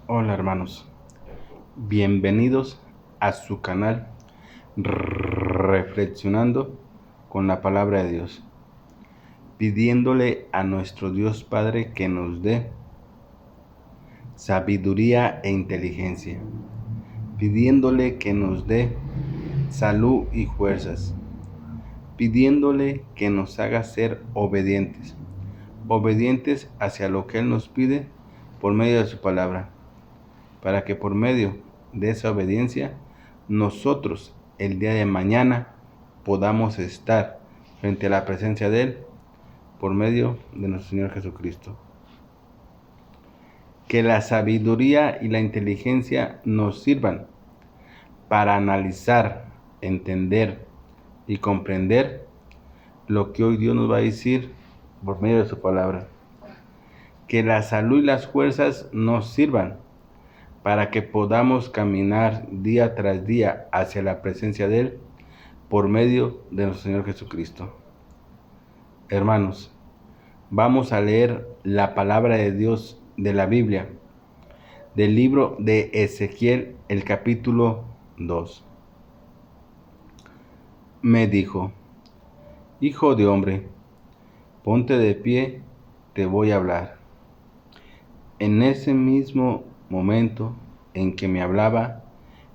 Hola hermanos, bienvenidos a su canal Reflexionando con la Palabra de Dios, pidiéndole a nuestro Dios Padre que nos dé sabiduría e inteligencia, pidiéndole que nos dé salud y fuerzas, pidiéndole que nos haga ser obedientes hacia lo que Él nos pide por medio de su palabra, para que por medio de esa obediencia nosotros el día de mañana podamos estar frente a la presencia de Él por medio de nuestro Señor Jesucristo. Que la sabiduría y la inteligencia nos sirvan para analizar, entender y comprender lo que hoy Dios nos va a decir por medio de su palabra. Que la salud y las fuerzas nos sirvan para que podamos caminar día tras día hacia la presencia de Él por medio de nuestro Señor Jesucristo. Hermanos, vamos a leer la palabra de Dios de la Biblia, del libro de Ezequiel, el capítulo 2. Me dijo: Hijo de hombre, ponte de pie, te voy a hablar. En ese mismo momento en que me hablaba,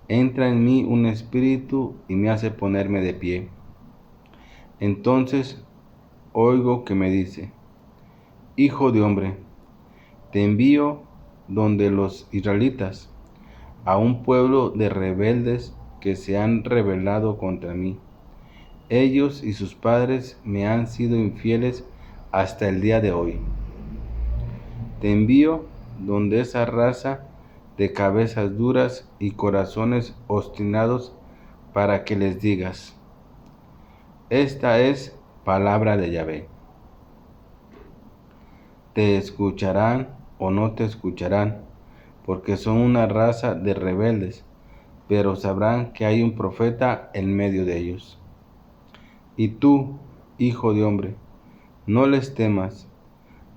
entra en mí un espíritu y me hace ponerme de pie. Entonces oigo que me dice: Hijo de hombre, te envío donde los israelitas, a un pueblo de rebeldes que se han rebelado contra mí. Ellos y sus padres me han sido infieles hasta el día de hoy. Te envío donde esa raza de cabezas duras y corazones obstinados, para que les digas: esta es palabra de Yahvé. Te escucharán o no te escucharán, porque son una raza de rebeldes, pero sabrán que hay un profeta en medio de ellos. Y tú, hijo de hombre, no les temas,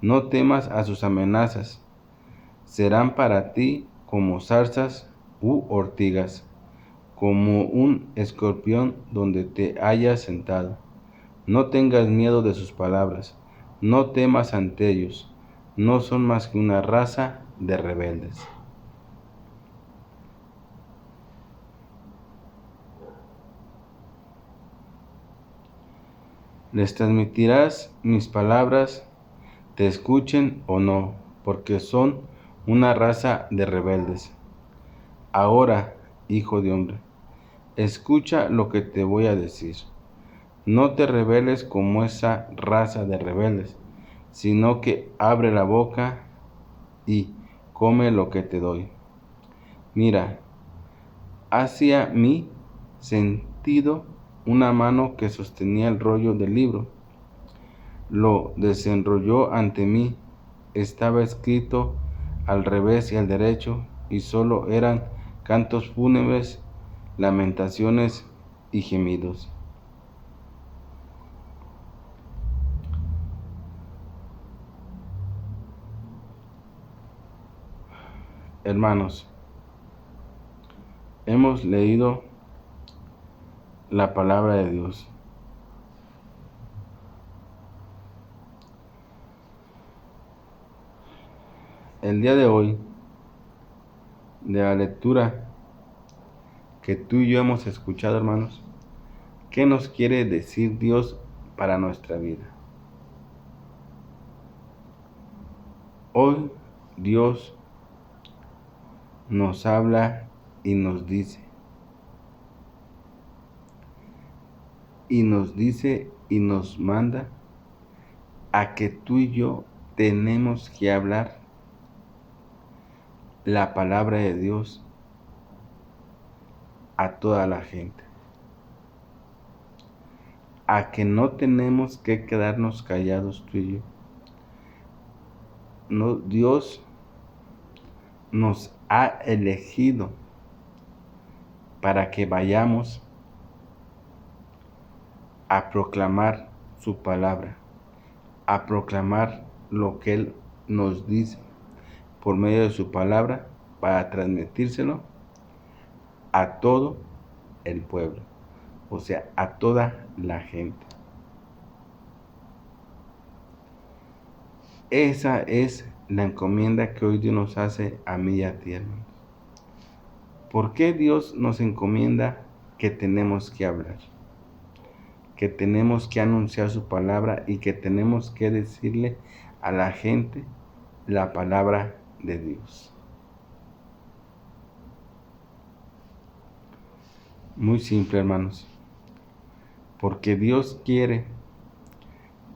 no temas a sus amenazas. Serán para ti como zarzas u ortigas, como un escorpión donde te hayas sentado. No tengas miedo de sus palabras, no temas ante ellos, no son más que una raza de rebeldes. Les transmitirás mis palabras, te escuchen o no, porque son una raza de rebeldes. Ahora, hijo de hombre, escucha lo que te voy a decir. No te rebeles como esa raza de rebeldes, sino que abre la boca y come lo que te doy. Mira, hacia mí sentido una mano que sostenía el rollo del libro. Lo desenrolló ante mí. Estaba escrito al revés y al derecho, y solo eran cantos fúnebres, lamentaciones y gemidos. Hermanos, hemos leído la palabra de Dios. El día de hoy, de la lectura que tú y yo hemos escuchado, hermanos, ¿qué nos quiere decir Dios para nuestra vida? Hoy Dios nos habla y nos dice, y nos manda a que tú y yo tenemos que hablar la palabra de Dios a toda la gente, a que no tenemos que quedarnos callados tú y yo. No, Dios nos ha elegido para que vayamos a proclamar su palabra, a proclamar lo que Él nos dice por medio de su palabra para transmitírselo a todo el pueblo, o sea, a toda la gente. Esa es la encomienda que hoy Dios nos hace a mí y a ti, hermanos. ¿Por qué Dios nos encomienda que tenemos que hablar? Que tenemos que anunciar su palabra y que tenemos que decirle a la gente la palabra de Dios. Muy simple, hermanos. Porque Dios quiere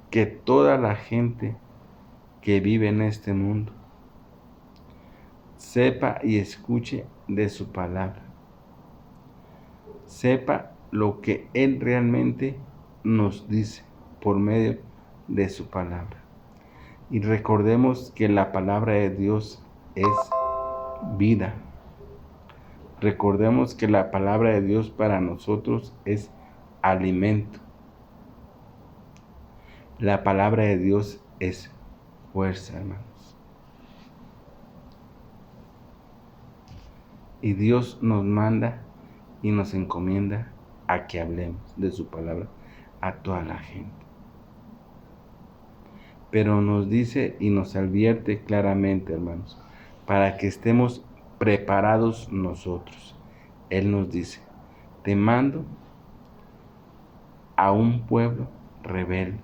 que toda la gente que vive en este mundo sepa y escuche de su palabra. Sepa lo que Él realmente nos dice por medio de su palabra. Y recordemos que la palabra de Dios es vida. Recordemos que la palabra de Dios para nosotros es alimento. La palabra de Dios es fuerza, hermanos. Y Dios nos manda y nos encomienda a que hablemos de su palabra a toda la gente. Pero nos dice y nos advierte claramente, hermanos, para que estemos preparados nosotros. Él nos dice: te mando a un pueblo rebelde,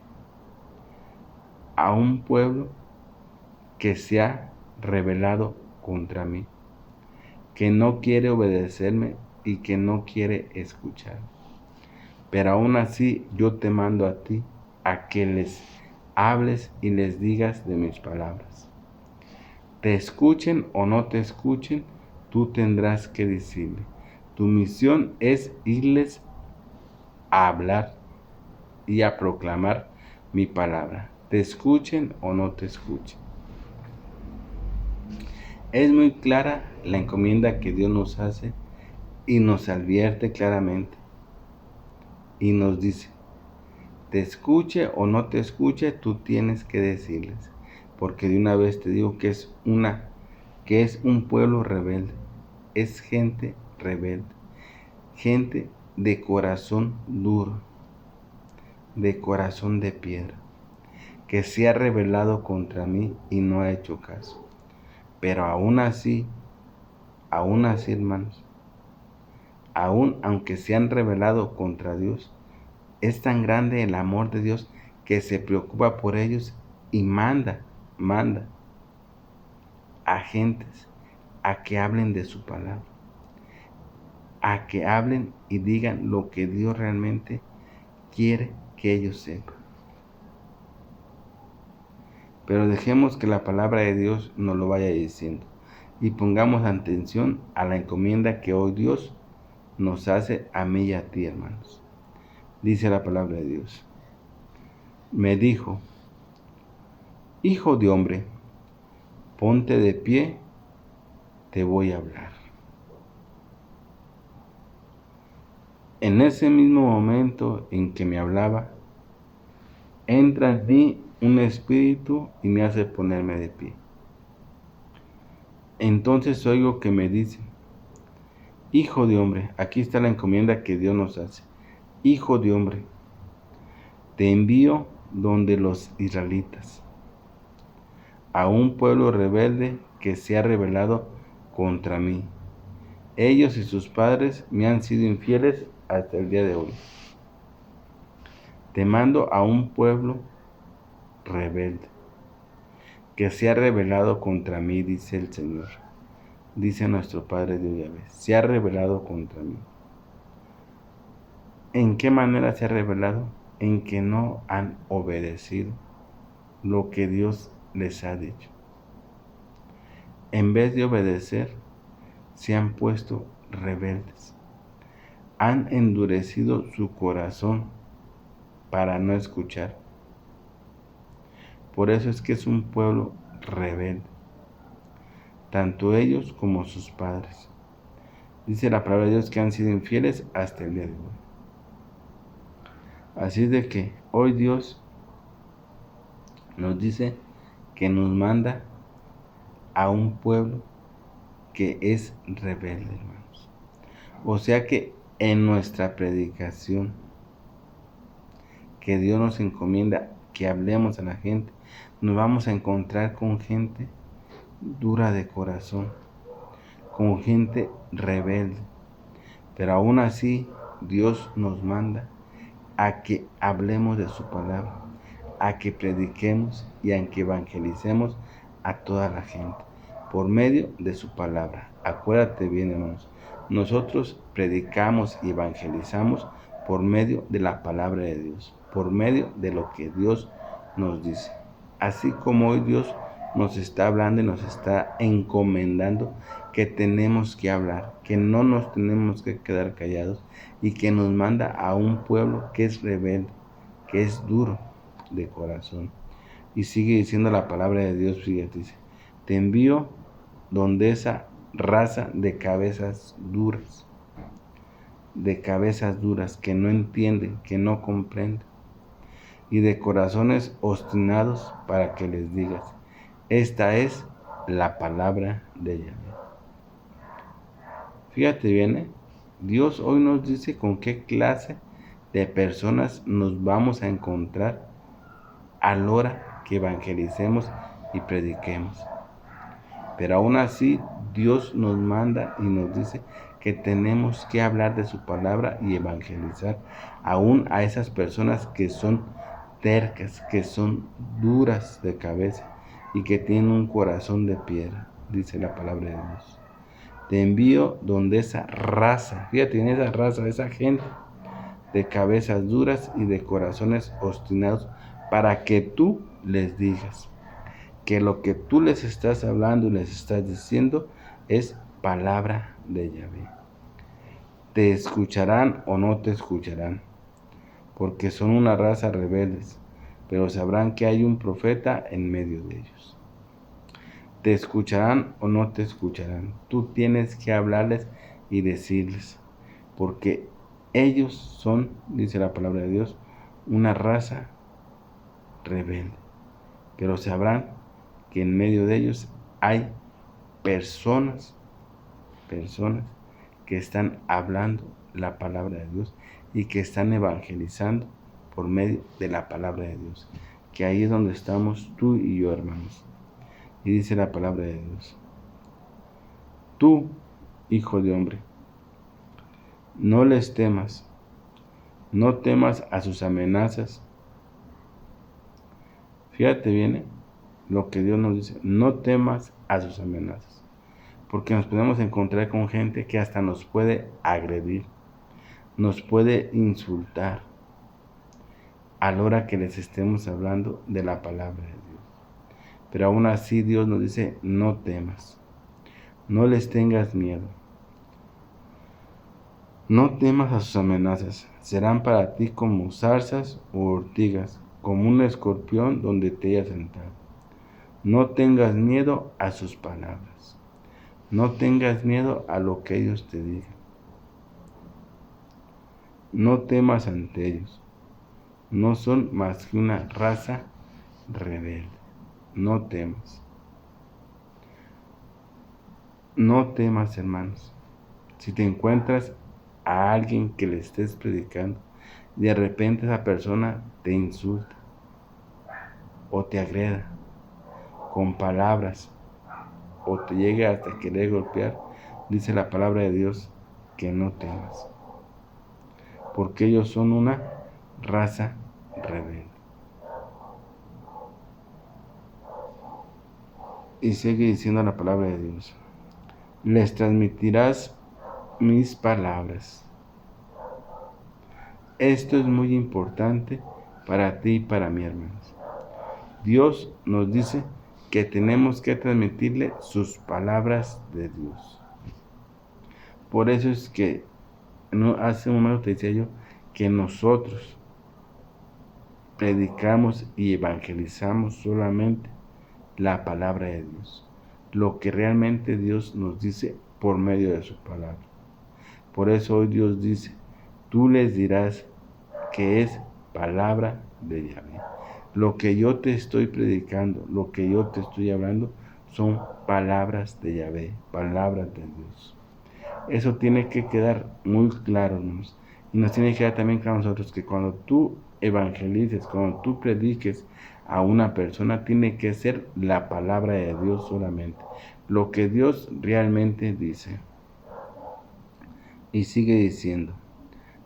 a un pueblo que se ha rebelado contra mí, que no quiere obedecerme y que no quiere escuchar. Pero aún así yo te mando a ti a que les hables y les digas de mis palabras. Te escuchen o no te escuchen, tú tendrás que decirle. Tu misión es irles a hablar y a proclamar mi palabra. Te escuchen o no te escuchen. Es muy clara la encomienda que Dios nos hace y nos advierte claramente. Y nos dice: te escuche o no te escuche, tú tienes que decirles. Porque de una vez te digo que es un pueblo rebelde. Es gente rebelde. Gente de corazón duro, de corazón de piedra, que se ha rebelado contra mí y no ha hecho caso. Pero aún así, hermanos, aún aunque se han rebelado contra Dios, es tan grande el amor de Dios que se preocupa por ellos y manda a gentes a que hablen de su palabra, a que hablen y digan lo que Dios realmente quiere que ellos sepan. Pero dejemos que la palabra de Dios nos lo vaya diciendo y pongamos atención a la encomienda que hoy Dios nos hace a mí y a ti, hermanos. Dice la palabra de Dios: me dijo: hijo de hombre, ponte de pie, te voy a hablar. En ese mismo momento en que me hablaba, entra en mí un espíritu y me hace ponerme de pie. Entonces oigo que me dice: hijo de hombre, aquí está la encomienda que Dios nos hace. Hijo de hombre, te envío donde los israelitas, a un pueblo rebelde que se ha rebelado contra mí. Ellos y sus padres me han sido infieles hasta el día de hoy. Te mando a un pueblo rebelde que se ha rebelado contra mí, dice el Señor. Dice nuestro Padre Dios Yahvé: se ha rebelado contra mí. ¿En qué manera se ha rebelado? En que no han obedecido lo que Dios les ha dicho. En vez de obedecer, se han puesto rebeldes. Han endurecido su corazón para no escuchar. Por eso es que es un pueblo rebelde, tanto ellos como sus padres. Dice la palabra de Dios que han sido infieles hasta el día de hoy. Así es de que hoy Dios nos dice que nos manda a un pueblo que es rebelde, hermanos. O sea que en nuestra predicación, que Dios nos encomienda que hablemos a la gente, nos vamos a encontrar con gente dura de corazón, con gente rebelde. Pero aún así, Dios nos manda a que hablemos de su palabra, a que prediquemos y a que evangelicemos a toda la gente por medio de su palabra. Acuérdate bien, hermanos, nosotros predicamos y evangelizamos por medio de la palabra de Dios, por medio de lo que Dios nos dice. Así como hoy Dios nos está hablando y nos está encomendando que tenemos que hablar, que no nos tenemos que quedar callados y que nos manda a un pueblo que es rebelde, que es duro de corazón. Y sigue diciendo la palabra de Dios, fíjate, dice, te envío donde esa raza de cabezas duras que no entienden, que no comprenden, y de corazones obstinados para que les digas, esta es la palabra de Yahvé. Fíjate bien, Dios hoy nos dice con qué clase de personas nos vamos a encontrar a la hora que evangelicemos y prediquemos. Pero aún así, Dios nos manda y nos dice que tenemos que hablar de su palabra y evangelizar aún a esas personas que son tercas, que son duras de cabeza y que tienen un corazón de piedra, dice la palabra de Dios. Te envío donde esa raza, fíjate en esa raza, esa gente de cabezas duras y de corazones obstinados, para que tú les digas que lo que tú les estás hablando y les estás diciendo es palabra de Yahvé. Te escucharán o no te escucharán, porque son una raza rebeldes, pero sabrán que hay un profeta en medio de ellos. Te escucharán o no te escucharán. Tú tienes que hablarles y decirles, porque ellos son, dice la palabra de Dios, una raza rebelde, pero sabrán que en medio de ellos hay personas que están hablando la palabra de Dios y que están evangelizando por medio de la palabra de Dios, que ahí es donde estamos tú y yo, hermanos. Y dice la palabra de Dios, tú, hijo de hombre, no les temas, no temas a sus amenazas. Fíjate bien, lo que Dios nos dice, no temas a sus amenazas, porque nos podemos encontrar con gente que hasta nos puede agredir, nos puede insultar a la hora que les estemos hablando de la palabra de Dios. Pero aún así Dios nos dice, no temas, no les tengas miedo, no temas a sus amenazas, serán para ti como zarzas o ortigas, como un escorpión donde te hayas sentado. No tengas miedo a sus palabras, no tengas miedo a lo que ellos te digan. No temas ante ellos, no son más que una raza rebelde. No temas. No temas, hermanos. Si te encuentras a alguien que le estés predicando, de repente esa persona te insulta o te agreda con palabras o te llega hasta querer golpear, dice la palabra de Dios que no temas, porque ellos son una raza rebelde. Y sigue diciendo la palabra de Dios, les transmitirás mis palabras. Esto es muy importante para ti y para mí, hermanos. Dios nos dice que tenemos que transmitirle sus palabras de Dios. Por eso es que hace un momento te decía yo que nosotros predicamos y evangelizamos solamente la palabra de Dios, lo que realmente Dios nos dice por medio de su palabra. Por eso hoy Dios dice, tú les dirás que es palabra de Yahvé. Lo que yo te estoy predicando, lo que yo te estoy hablando, son palabras de Yahvé, palabras de Dios. Eso tiene que quedar muy claro, hermanos. Y nos tiene que quedar también claro a nosotros que cuando tú evangelices, cuando tú prediques a una persona, tiene que ser la palabra de Dios solamente. Lo que Dios realmente dice. Y sigue diciendo,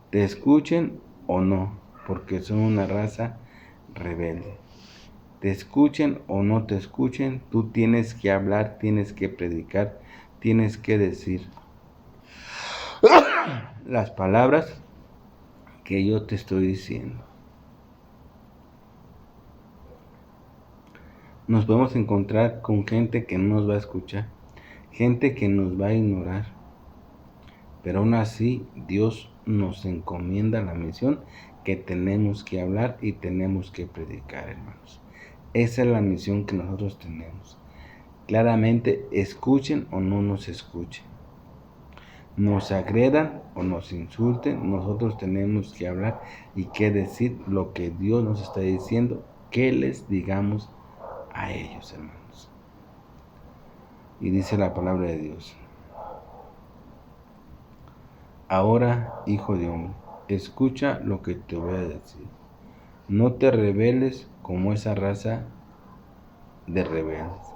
te escuchen o no, porque son una raza rebelde. Te escuchen o no te escuchen, tú tienes que hablar, tienes que predicar, tienes que decir las palabras que yo te estoy diciendo. Nos podemos encontrar con gente que no nos va a escuchar, gente que nos va a ignorar, pero aún así Dios nos encomienda la misión que tenemos que hablar y tenemos que predicar, hermanos. Esa es la misión que nosotros tenemos. Claramente, escuchen o no nos escuchen, nos agredan o nos insulten, nosotros tenemos que hablar y que decir lo que Dios nos está diciendo, que les digamos a ellos, hermanos. Y dice la palabra de Dios: ahora, hijo de hombre, escucha lo que te voy a decir. No te rebeles como esa raza de rebeldes.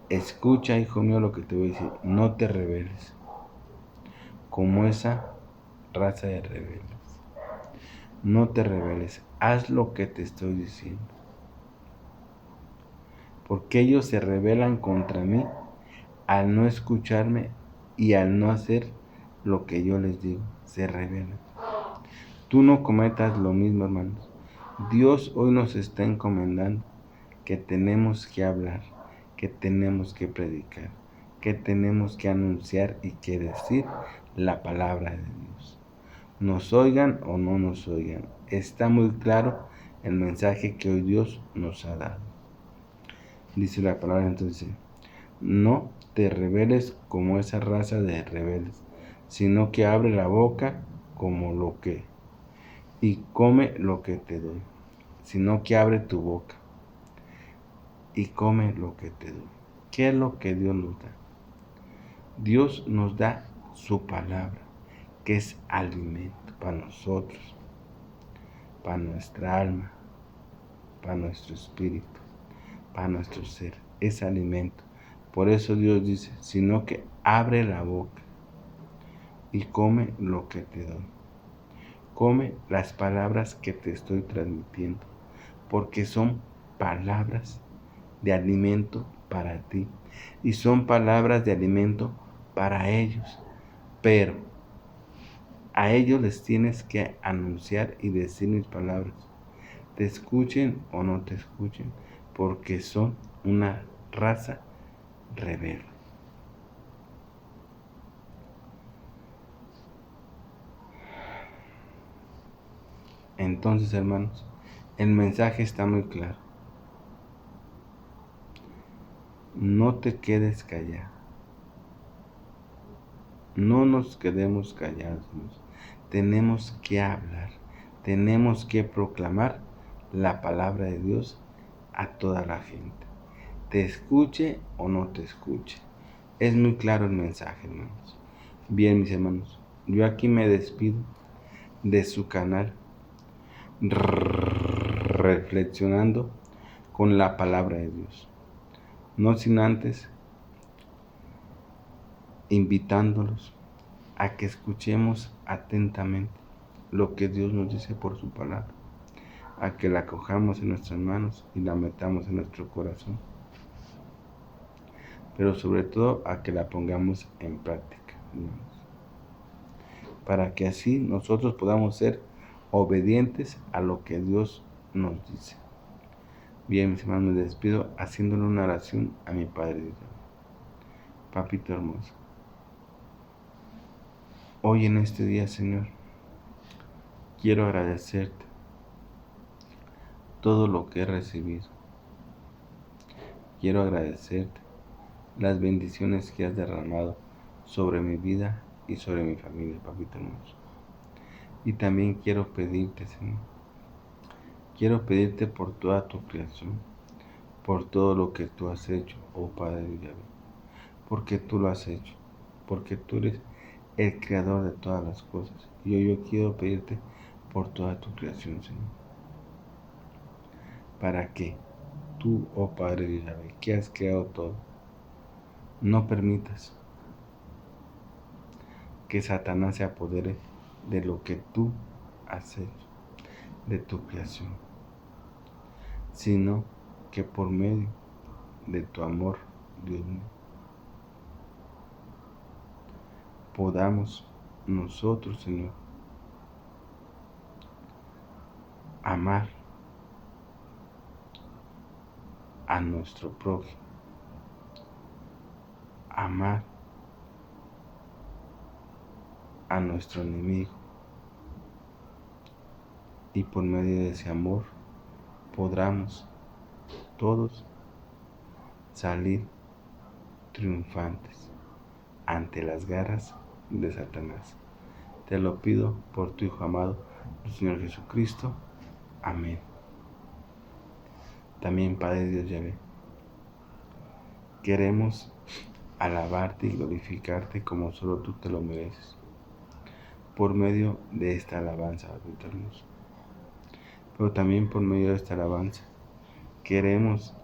Escucha, hijo mío, lo que te voy a decir. No te rebeles como esa raza de rebeldes. No te rebeles. Haz lo que te estoy diciendo. Porque ellos se rebelan contra mí al no escucharme y al no hacer lo que yo les digo. Se rebelan. Tú no cometas lo mismo, hermanos. Dios hoy nos está encomendando que tenemos que hablar, que tenemos que predicar, que tenemos que anunciar y que decir la palabra de Dios. Nos oigan o no nos oigan, está muy claro el mensaje que hoy Dios nos ha dado. Dice la palabra entonces: no te rebeles como esa raza de rebeldes, sino que abre la boca como lo que y come lo que te doy, sino que abre tu boca y come lo que te doy. ¿Qué es lo que Dios nos da? Dios nos da su palabra, que es alimento para nosotros, para nuestra alma, para nuestro espíritu, para nuestro ser. Es alimento. Por eso Dios dice, sino que abre la boca y come lo que te doy. Come las palabras que te estoy transmitiendo, porque son palabras de alimento para ti y son palabras de alimento para ellos, pero a ellos les tienes que anunciar y decir mis palabras, te escuchen o no te escuchen, porque son una raza rebelde. Entonces, hermanos, el mensaje está muy claro. No te quedes callado. No nos quedemos callados. Tenemos que hablar. Tenemos que proclamar la palabra de Dios a toda la gente. Te escuche o no te escuche. Es muy claro el mensaje, hermanos. Bien, mis hermanos, yo aquí me despido de su canal reflexionando con la palabra de Dios. No sin antes invitándolos a que escuchemos atentamente lo que Dios nos dice por su palabra, a que la cojamos en nuestras manos y la metamos en nuestro corazón, pero sobre todo a que la pongamos en práctica, hermanos, para que así nosotros podamos ser obedientes a lo que Dios nos dice. Bien, mis hermanos, me despido haciéndole una oración a mi Padre Dios. Papito hermoso, hoy en este día, Señor, quiero agradecerte todo lo que he recibido. Quiero agradecerte las bendiciones que has derramado sobre mi vida y sobre mi familia, papito hermoso. Y también quiero pedirte, Señor, quiero pedirte por toda tu creación, por todo lo que tú has hecho, oh Padre de Yahvé, porque tú lo has hecho, porque tú eres el creador de todas las cosas. Y hoy yo quiero pedirte por toda tu creación, Señor, para que tú, oh Padre de Yahvé, que has creado todo, no permitas que Satanás se apodere de lo que tú has hecho, de tu creación, sino que por medio de tu amor, Dios mío, podamos nosotros, Señor, amar a nuestro prójimo, amar a nuestro enemigo, y por medio de ese amor podamos todos salir triunfantes ante las garras de Satanás. Te lo pido por tu Hijo amado, el Señor Jesucristo. Amén. También, Padre Dios Yahvé, queremos alabarte y glorificarte como solo tú te lo mereces, por medio de esta alabanza, Padre hermoso. Pero también por medio de esta alabanza queremos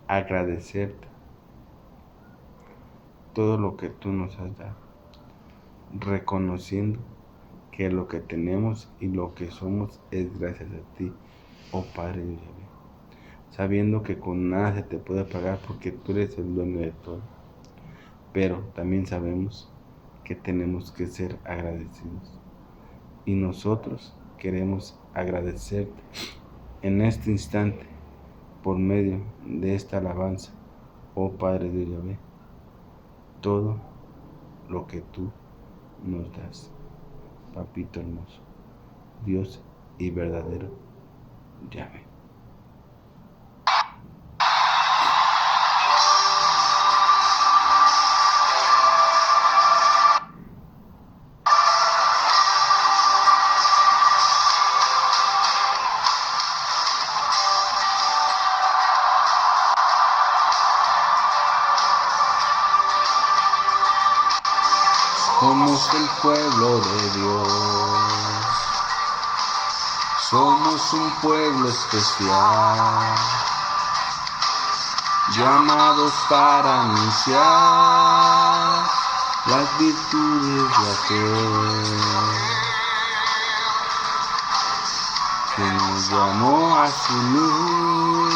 agradecerte todo lo que tú nos has dado, reconociendo que lo que tenemos y lo que somos es gracias a ti, oh Padre de Yahvé, sabiendo que con nada se te puede pagar porque tú eres el dueño de todo. Pero también sabemos que tenemos que ser agradecidos, y nosotros queremos agradecerte en este instante por medio de esta alabanza, oh Padre de Yahvé, todo lo que tú nos das, Papito hermoso, Dios y verdadero Yahvé. Somos el pueblo de Dios, somos un pueblo especial, llamados para anunciar las virtudes de aquel que nos llamó a su luz.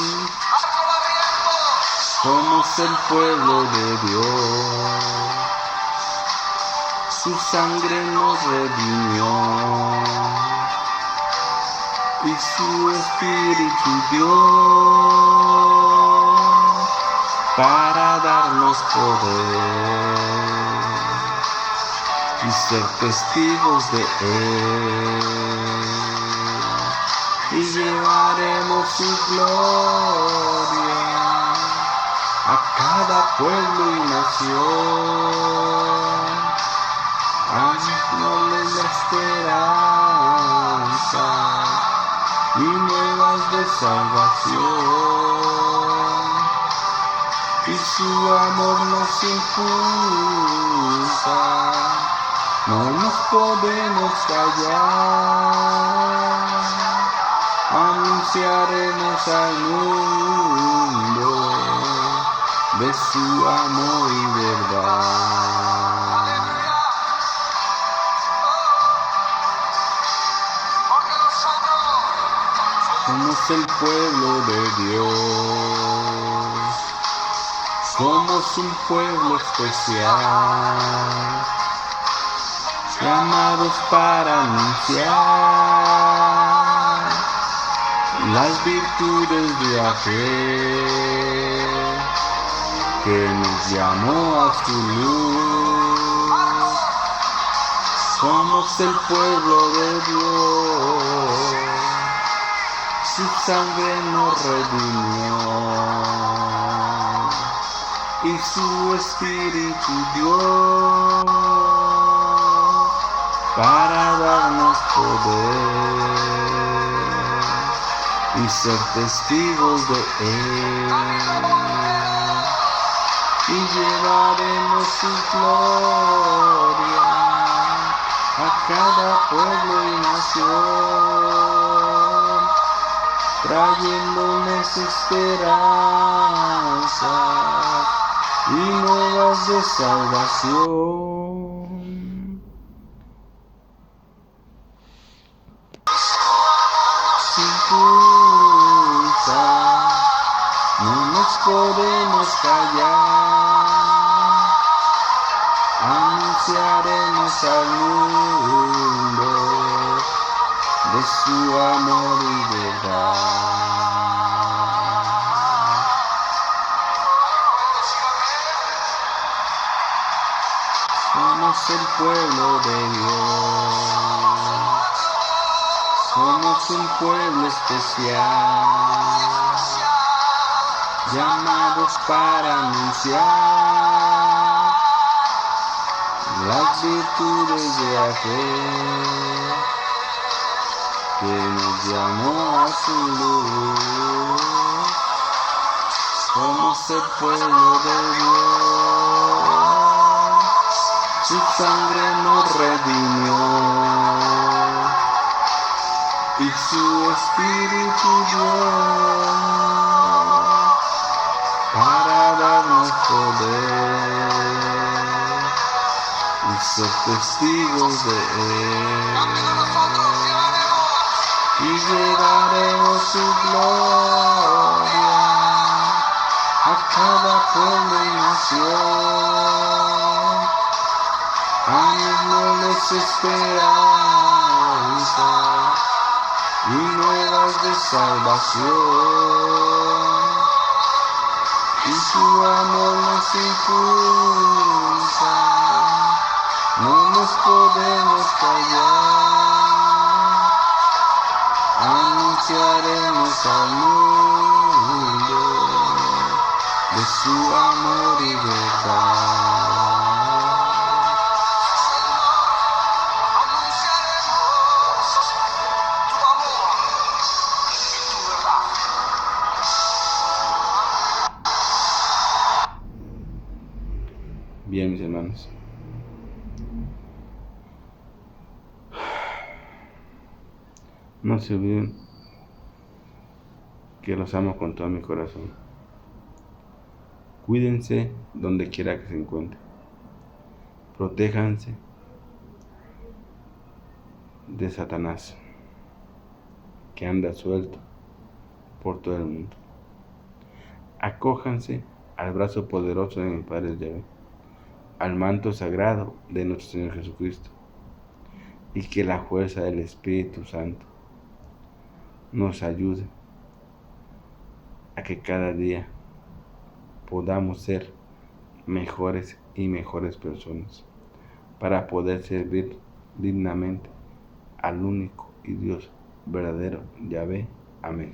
Somos el pueblo de Dios, su sangre nos redimió y su espíritu dio para darnos poder y ser testigos de él, y llevaremos su gloria a cada pueblo y nación. Haznos la esperanza y nuevas de salvación, y su amor nos impulsa, no nos podemos callar, anunciaremos al mundo de su amor y verdad. Somos el pueblo de Dios, somos un pueblo especial, llamados para anunciar las virtudes de aquel que nos llamó a su luz. Somos el pueblo de Dios, su sangre nos redimió y su espíritu dio para darnos poder y y ser testigos de Él. Y llevaremos su gloria a cada pueblo y nación, trayéndoles esperanza y nuevas de salvación. Sin impulsa, no nos podemos callar, anunciaremos al mundo de su amor y verdad. Somos el pueblo de Dios, somos un pueblo especial, llamados para anunciar las virtudes de aquel que nos llamó a su luz. Somos el pueblo de Dios, su sangre nos redimió y su espíritu dio para darnos poder y ser testigos de Él. Y llevaremos su gloria a cada pueblo y nación, dándoles esperanza y nuevas de salvación. Y su amor nos impulsa, no nos podemos callar, anunciaremos al mundo de su amor y verdad. Bien, mis hermanos, no se olviden que los amo con todo mi corazón. Cuídense donde quiera que se encuentren. Protéjanse de Satanás, que anda suelto por todo el mundo. Acójanse al brazo poderoso de mi Padre Yahvé, al manto sagrado de nuestro Señor Jesucristo, y que la fuerza del Espíritu Santo nos ayude a que cada día podamos ser mejores y mejores personas para poder servir dignamente al único y Dios verdadero Yahvé. Amén.